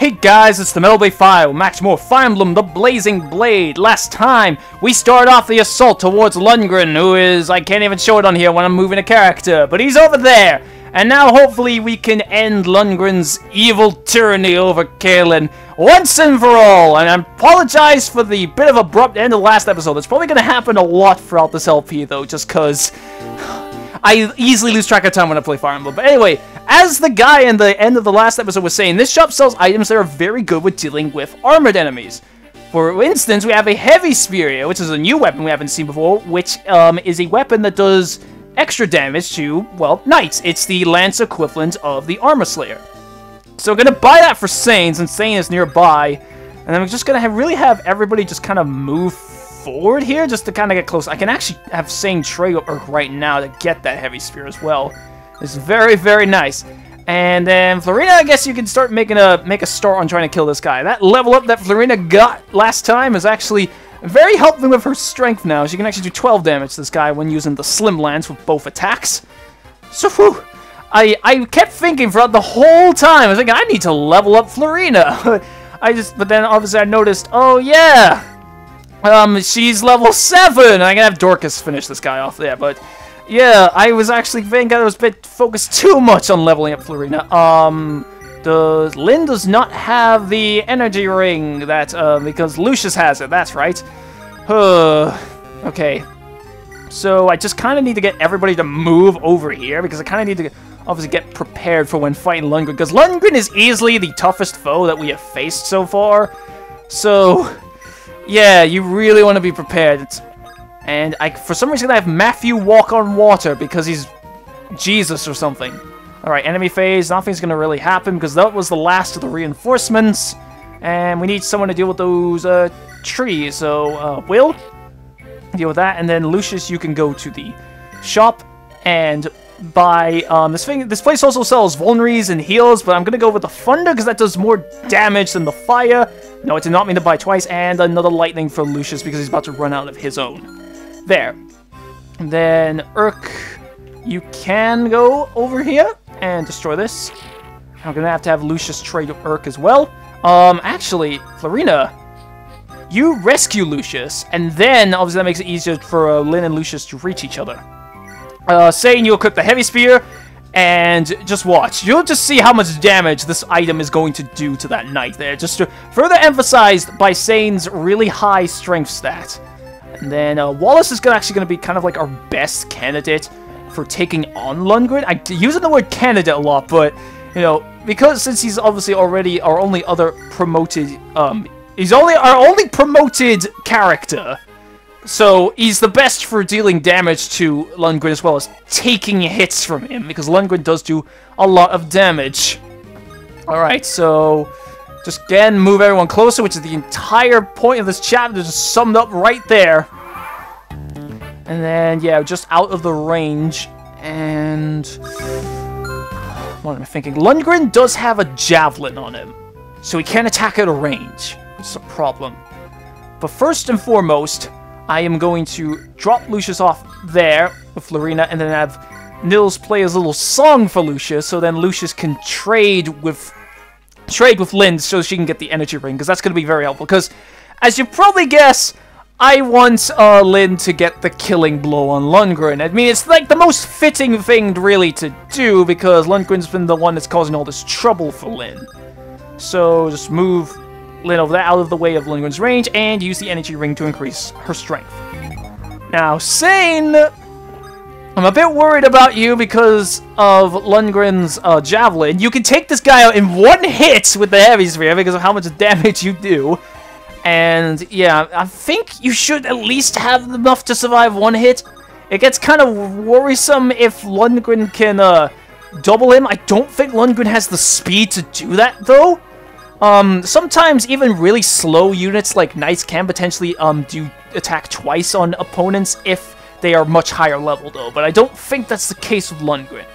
Hey guys, it's the Metal Blade 5 with Max Moore, Fire Emblem, the Blazing Blade. Last time, we started off the assault towards Lundgren, who is, I can't even show it on here when I'm moving a character, but he's over there. And now hopefully we can end Lundgren's evil tyranny over Caelin once and for all. And I apologize for the bit of abrupt end of the last episode. It's probably going to happen a lot throughout this LP though, just because I easily lose track of time when I play Fire Emblem. But anyway, as the guy in the end of the last episode was saying, this shop sells items that are very good with dealing with armored enemies. For instance, we have a heavy spear here, which is a new weapon we haven't seen before, which is a weapon that does extra damage to, well, knights. It's the lance equivalent of the armor slayer. So we're gonna buy that for Sane, since Sane is nearby, and then we're just gonna really have everybody just kind of move forward here, just to kind of get close. I can actually have Sane trade up right now to get that heavy spear as well. It's very, very nice. And then Florina, I guess you can start make a start on trying to kill this guy. That level up that Florina got last time is actually very helpful with her strength now. She can actually do 12 damage to this guy when using the Slim Lance with both attacks. So, whew, I kept thinking throughout the whole time, I was thinking, I need to level up Florina. But then obviously I noticed, oh yeah, she's level 7. I'm gonna have Dorcas finish this guy off there, but yeah, I was actually thinking I was a bit focused too much on leveling up Florina. Lyn does not have the energy ring that, because Lucius has it, that's right. Okay. So I just kind of need to get everybody to move over here, because I kind of need to obviously get prepared for when fighting Lundgren, because Lundgren is easily the toughest foe that we have faced so far. So, yeah, you really want to be prepared. And for some reason I have Matthew walk on water, because he's Jesus or something. Alright, enemy phase, nothing's going to really happen, because that was the last of the reinforcements. And we need someone to deal with those trees, so Will, deal with that. And then Lucius, you can go to the shop and buy this place also sells vulneries and heals, but I'm going to go with the thunder, because that does more damage than the fire. No, it did not mean to buy twice. And another lightning for Lucius, because he's about to run out of his own. There. And then Urk, you can go over here and destroy this. I'm gonna have to have Lucius trade Urk as well. Actually, Florina, you rescue Lucius, and then obviously that makes it easier for Lyn and Lucius to reach each other. Saying you'll equip the heavy spear, and just watch. You'll just see how much damage this item is going to do to that knight there. Just to further emphasized by Sane's really high strength stat. And then Wallace is actually going to be kind of like our best candidate for taking on Lundgren. I'm using the word candidate a lot, but, you know, because since he's obviously already our only other promoted, he's only our only promoted character, so he's the best for dealing damage to Lundgren as well as taking hits from him, because Lundgren does do a lot of damage. Alright, so just again, move everyone closer, which is the entire point of this chapter, just summed up right there. And then, yeah, just out of the range. And what am I thinking? Lundgren does have a javelin on him, so he can't attack at a range, which is a problem. But first and foremost, I am going to drop Lucius off there with Florina, and then have Nils play his little song for Lucius, so then Lucius can trade with Lyn so she can get the energy ring, because that's going to be very helpful. Because, as you probably guess, I want Lyn to get the killing blow on Lundgren. I mean, it's like the most fitting thing really to do, because Lundgren's been the one that's causing all this trouble for Lyn. So just move Lyn over there out of the way of Lundgren's range, and use the energy ring to increase her strength. Now, Sane, I'm a bit worried about you because of Lundgren's javelin. You can take this guy out in one hit with the heavy spear because of how much damage you do. And yeah, I think you should at least have enough to survive one hit. It gets kind of worrisome if Lundgren can double him. I don't think Lundgren has the speed to do that though. Sometimes even really slow units like knights can potentially do attack twice on opponents if they are much higher level though, but I don't think that's the case with Lundgren.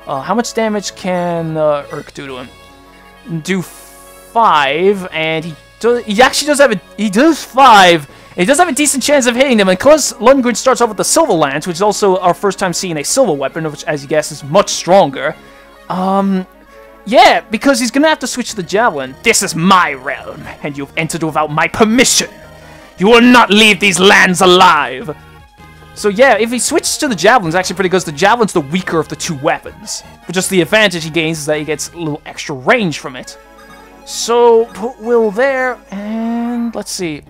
How much damage can Urk do to him? Do 5, and he actually does have he does 5. He does have a decent chance of hitting them, and because Lundgren starts off with the Silver Lance, which is also our first time seeing a silver weapon, which, as you guess, is much stronger. Yeah, because he's gonna have to switch to the javelin. This is my realm, and you've entered without my permission. You will not leave these lands alive. So yeah, if he switches to the javelin, it's actually pretty good. The javelin's the weaker of the two weapons. But just the advantage he gains is that he gets a little extra range from it. So, put Will there, and let's see.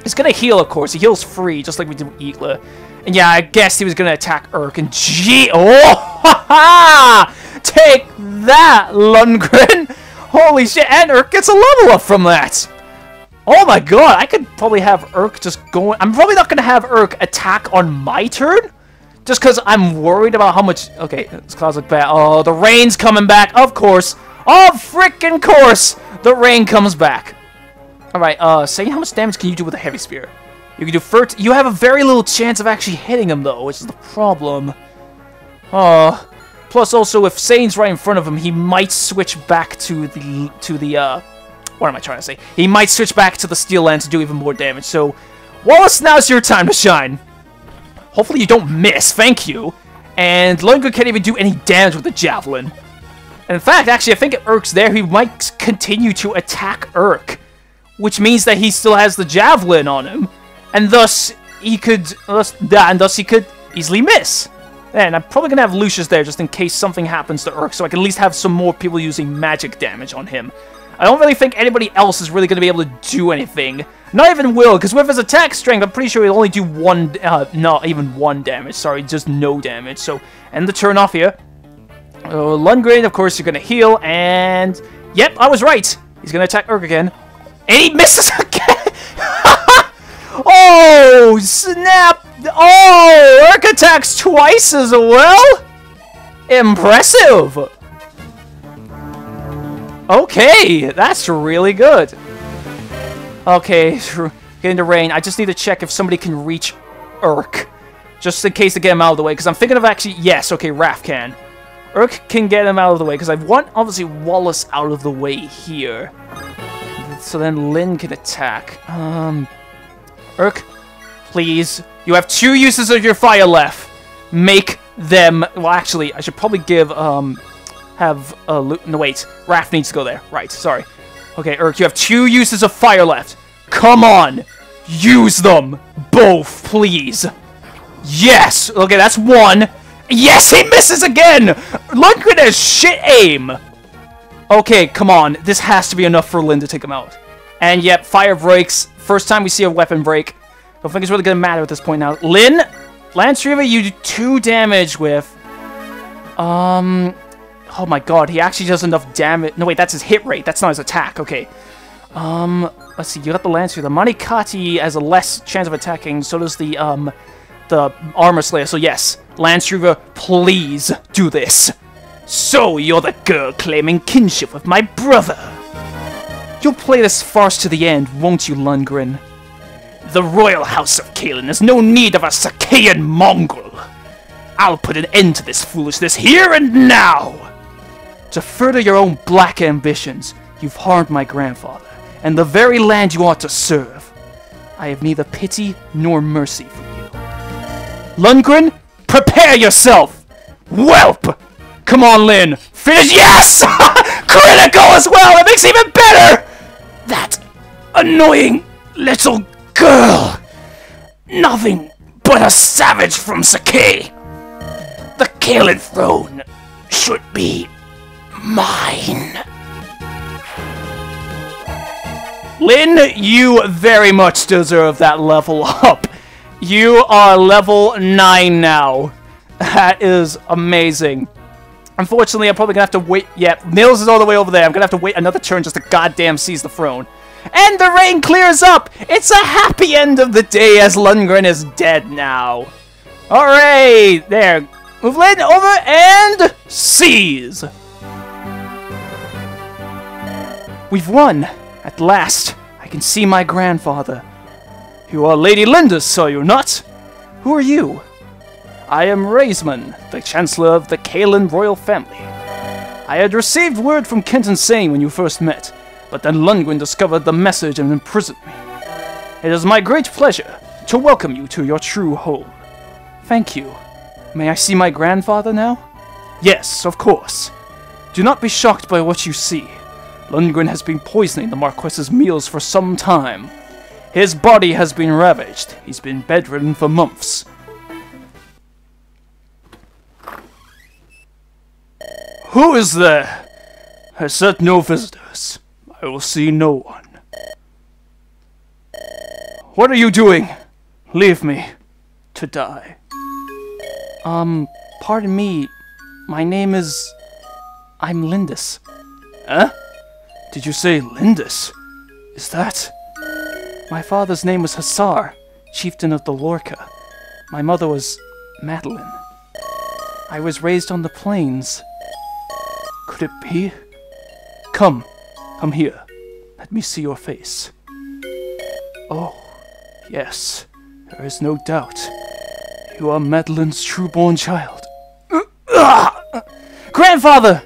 He's gonna heal, of course. He heals free, just like we did with Eatla. And yeah, I guessed he was gonna attack Urk, and oh, ha ha! Take that, Lundgren! Holy shit, and Urk gets a level up from that! Oh my god, I could probably have Urk just going... I'm probably not gonna have Urk attack on my turn, just because I'm worried about how much... Okay, this clouds look bad. Oh, the rain's coming back, of course! Of frickin' course! The rain comes back. Alright, say how much damage can you do with a heavy spear? You can do 30... You have a very little chance of actually hitting him, though, which is the problem. Oh... Plus, also, if Sane's right in front of him, he might switch back to the, what am I trying to say? He might switch back to the Steel Lance to do even more damage, so... Wallace, now's your time to shine! Hopefully you don't miss, thank you! And Lundgren can't even do any damage with the Javelin. And in fact, actually, I think if Urk's there, he might continue to attack Urk. Which means that he still has the Javelin on him. And thus, he could... thus he could easily miss. And I'm probably going to have Lucius there just in case something happens to Urk, so I can at least have some more people using magic damage on him. I don't really think anybody else is really going to be able to do anything. Not even Will, because with his attack strength, I'm pretty sure he'll only do not even one damage. Sorry, just no damage. So, end the turn off here. Lundgren, of course, you're going to heal, and... Yep, I was right. He's going to attack Urk again. And he misses again! Oh, snap! Oh, Urk attacks twice as well? Impressive! Okay, that's really good. Okay, getting the rain. I just need to check if somebody can reach Urk. Just in case to get him out of the way, because I'm thinking of actually... Yes, okay, Raph can. Urk can get him out of the way, because I want, obviously, Wallace out of the way here. So then Lynn can attack. Urk, please. You have 2 uses of your fire left. Make them... Well, actually, I should probably give, no, wait. Raph needs to go there. Right, sorry. Okay, Urk, you have 2 uses of fire left. Come on! Use them! Both, please! Yes! Okay, that's 1. Yes, he misses again! Lundgren has shit aim! Okay, come on. This has to be enough for Lynn to take him out. And yep, fire breaks. First time we see a weapon break. Don't think it's really gonna matter at this point now. Lynn, Lance Reaver, you do 2 damage with... Oh my god, he actually does enough damage. No, wait, that's his hit rate. That's not his attack. Okay. Let's see. You got the Lance Reaver. The Manikati has a less chance of attacking. So does the Armor Slayer. So yes, Lance Reaver, please do this. So, you're the girl claiming kinship with my brother. You'll play this farce to the end, won't you, Lundgren? The royal house of Caelin has no need of a Sacaean mongrel. I'll put an end to this foolishness here and now. To further your own black ambitions, you've harmed my grandfather, and the very land you ought to serve. I have neither pity nor mercy for you. Lundgren, prepare yourself! Whelp! Come on, Lynn! Finish! Yes! Critical as well! It makes it even better! That annoying little girl! Nothing but a savage from Sacae! The Caelin throne should be mine. Lynn, you very much deserve that level up. You are level 9 now. That is amazing. Unfortunately, I'm probably gonna have to wait. Yeah, Nils is all the way over there. I'm gonna have to wait another turn just to goddamn seize the throne. And the rain clears up! It's a happy end of the day as Lundgren is dead now. Alright, there. Move Lynn over and seize! We've won! At last, I can see my grandfather. You are Lady Lindis, are you not? Who are you? I am Raisman, the Chancellor of the Caelin royal family. I had received word from Kenton Sane when you first met, but then Lundgren discovered the message and imprisoned me. It is my great pleasure to welcome you to your true home. Thank you. May I see my grandfather now? Yes, of course. Do not be shocked by what you see. Lundgren has been poisoning the Marquess's meals for some time. His body has been ravaged. He's been bedridden for months. Who is there? I said no visitors. I will see no one. What are you doing? Leave me. To die. Pardon me. My name is... I'm Lindis. Huh? Did you say Lindis? Is that... My father's name was Hussar, chieftain of the Lorca. My mother was Madeline. I was raised on the plains. Could it be? Come here. Let me see your face. Oh, yes, there is no doubt. You are Madeline's true-born child. Grandfather!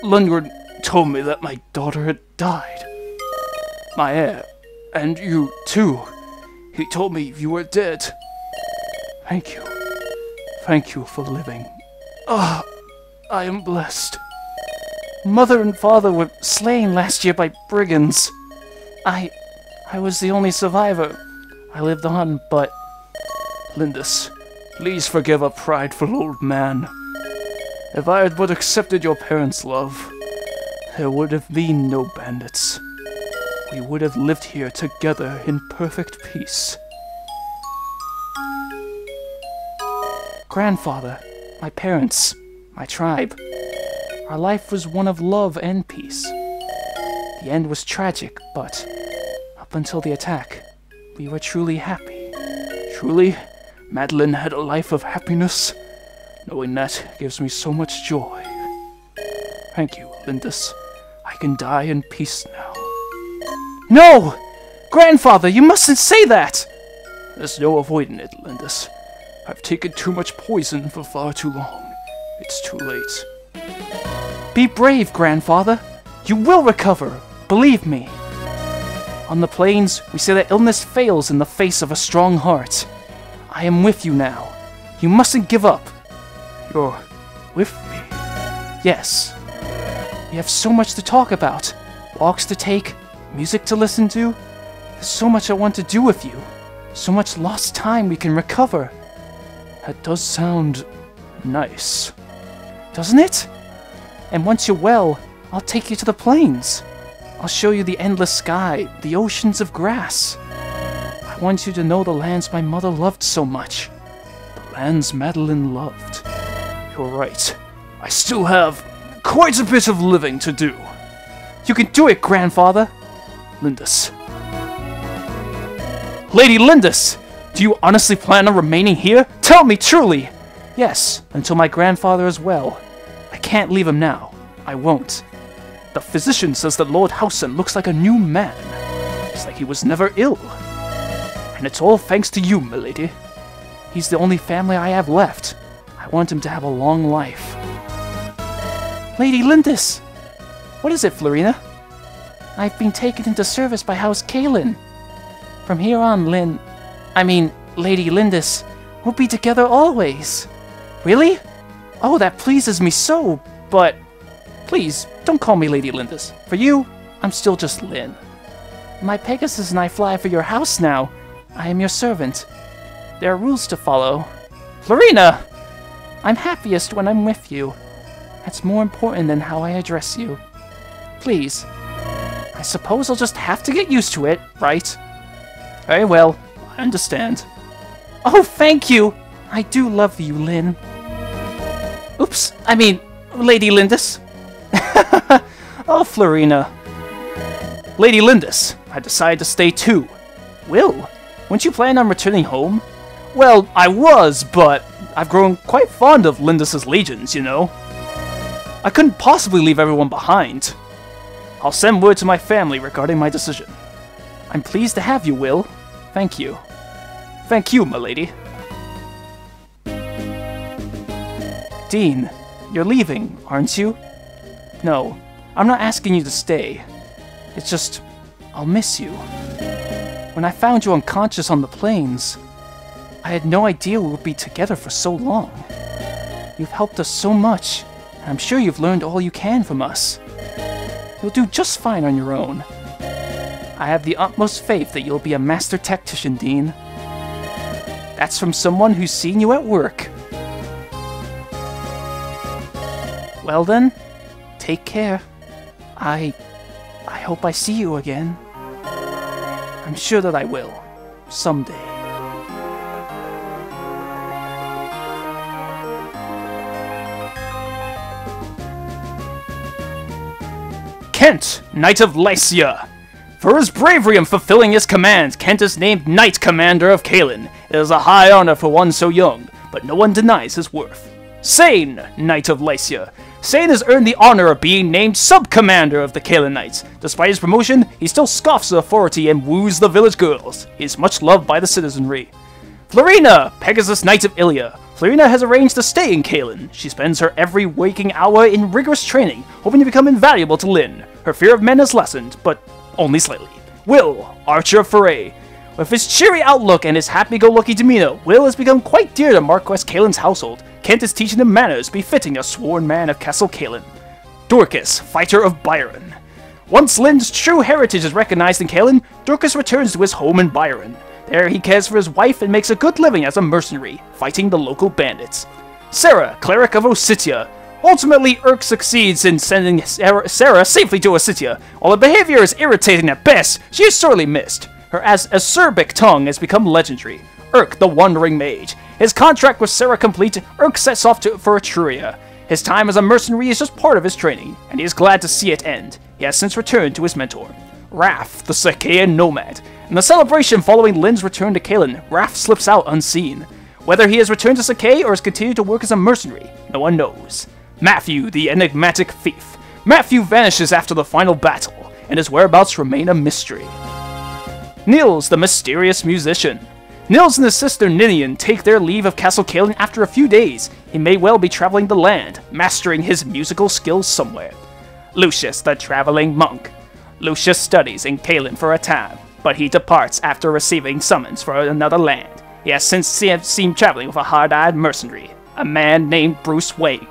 Lundgren told me that my daughter had died. My heir, and you too. He told me you were dead. Thank you. Thank you for living. Ah, I am blessed. Mother and father were slain last year by brigands. I was the only survivor. I lived on, but... Lindis, please forgive a prideful old man. If I had but accepted your parents' love, there would have been no bandits. We would have lived here together in perfect peace. Grandfather, my parents, my tribe. Our life was one of love and peace. The end was tragic, but up until the attack, we were truly happy. Truly, Madeline had a life of happiness. Knowing that gives me so much joy. Thank you, Lindis. I can die in peace now. No! Grandfather, you mustn't say that! There's no avoiding it, Lindis. I've taken too much poison for far too long. It's too late. Be brave, Grandfather. You will recover. Believe me. On the plains, we say that illness fails in the face of a strong heart. I am with you now. You mustn't give up. You're with me? Yes. We have so much to talk about. Walks to take, music to listen to. There's so much I want to do with you. So much lost time we can recover. That does sound nice. Doesn't it? And once you're well, I'll take you to the plains. I'll show you the endless sky, the oceans of grass. I want you to know the lands my mother loved so much. The lands Madeline loved. You're right. I still have quite a bit of living to do. You can do it, Grandfather. Lindis. Lady Lindis! Do you honestly plan on remaining here? Tell me truly! Yes, until my grandfather is well. I can't leave him now. I won't. The physician says that Lord Hausen looks like a new man. It's like he was never ill. And it's all thanks to you, milady. He's the only family I have left. I want him to have a long life. Lady Lindis! What is it, Florina? I've been taken into service by House Caelin. From here on, Lady Lindis, we'll be together always. Really? Oh, that pleases me so, but... Please, don't call me Lady Lindis. For you, I'm still just Lynn. My Pegasus and I fly for your house now. I am your servant. There are rules to follow. Florina! I'm happiest when I'm with you. That's more important than how I address you. Please. I suppose I'll just have to get used to it, right? Very well, I understand. Oh, thank you! I do love you, Lynn. Oops, Lady Lindis. Oh, Florina. Lady Lindis, I decided to stay too. Will, weren't you planning on returning home? Well, I was, but I've grown quite fond of Lindis's legions, you know. I couldn't possibly leave everyone behind. I'll send word to my family regarding my decision. I'm pleased to have you, Will. Thank you. Thank you, my lady. Dean, you're leaving, aren't you? No, I'm not asking you to stay. It's just, I'll miss you. When I found you unconscious on the plains, I had no idea we would be together for so long. You've helped us so much, and I'm sure you've learned all you can from us. You'll do just fine on your own. I have the utmost faith that you'll be a master tactician, Dean. That's from someone who's seen you at work. Well then, take care. I hope I see you again. I'm sure that I will, someday. Kent, Knight of Lycia. For his bravery in fulfilling his commands, Kent is named Knight Commander of Caelin. It is a high honor for one so young, but no one denies his worth. Sane, Knight of Lycia. Sane has earned the honor of being named Sub-Commander of the Caelin Knights. Despite his promotion, he still scoffs at authority and woos the village girls. He is much loved by the citizenry. Florina, Pegasus Knight of Ilia. Florina has arranged to stay in Caelin. She spends her every waking hour in rigorous training, hoping to become invaluable to Lyn. Her fear of men has lessened, but only slightly. Will, Archer of Foray. With his cheery outlook and his happy-go-lucky demeanor, Will has become quite dear to Marquess Caelin's household. Kent is teaching him manners befitting a sworn man of Castle Caelin. Dorcas, Fighter of Byron. Once Lyn's true heritage is recognized in Caelin, Dorcas returns to his home in Byron. There he cares for his wife and makes a good living as a mercenary, fighting the local bandits. Sarah, Cleric of Ossetia. Ultimately, Urk succeeds in sending Sarah safely to Ossetia. While her behavior is irritating at best, she is sorely missed. Her acerbic tongue has become legendary. Urk, the Wandering Mage. His contract with Sarah complete, Urk sets off for Etruria. His time as a mercenary is just part of his training, and he is glad to see it end. He has since returned to his mentor. Raph, the Sacaean Nomad. In the celebration following Lyn's return to Caelin, Raph slips out unseen. Whether he has returned to Sacae or has continued to work as a mercenary, no one knows. Matthew, the Enigmatic Thief. Matthew vanishes after the final battle, and his whereabouts remain a mystery. Nils, the Mysterious Musician. Nils and his sister Ninian take their leave of Castle Caelin after a few days. He may well be traveling the land, mastering his musical skills somewhere. Lucius, the Traveling Monk. Lucius studies in Caelin for a time, but he departs after receiving summons for another land. He has since seen traveling with a hard-eyed mercenary, a man named Bruce Wayne.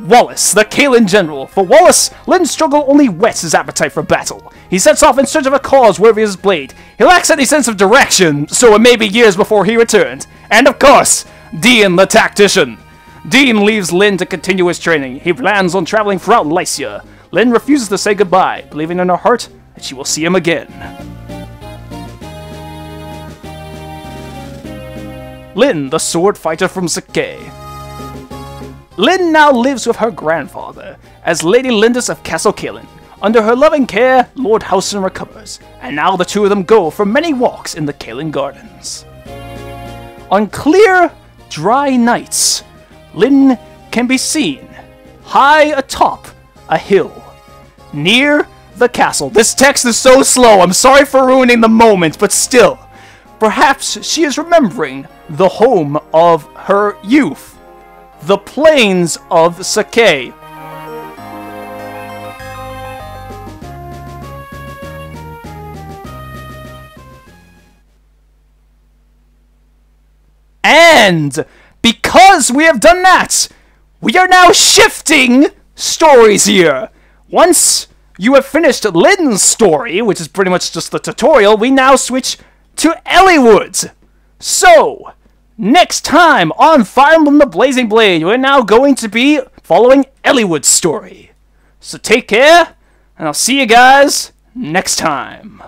Wallace, the Caelin General. For Wallace, Lyn's struggle only whets his appetite for battle. He sets off in search of a cause worthy of his blade. He lacks any sense of direction, so it may be years before he returns. And of course, Dean the Tactician. Dean leaves Lyn to continue his training. He plans on traveling throughout Lycia. Lyn refuses to say goodbye, believing in her heart that she will see him again. Lyn, the sword fighter from Sacae. Lyn now lives with her grandfather, as Lady Lindis of Castle Caelin. Under her loving care, Lord Howson recovers, and now the two of them go for many walks in the Caelin Gardens. On clear, dry nights, Lyn can be seen high atop a hill, near the castle. This text is so slow, I'm sorry for ruining the moment, but still, perhaps she is remembering the home of her youth. The Plains of Sacae. And because we have done that, we are now shifting stories here. Once you have finished Lyn's story, which is pretty much just the tutorial, we now switch to Eliwood. So, next time on Fire Emblem the Blazing Blade, we're now going to be following Eliwood's story. So take care, and I'll see you guys next time.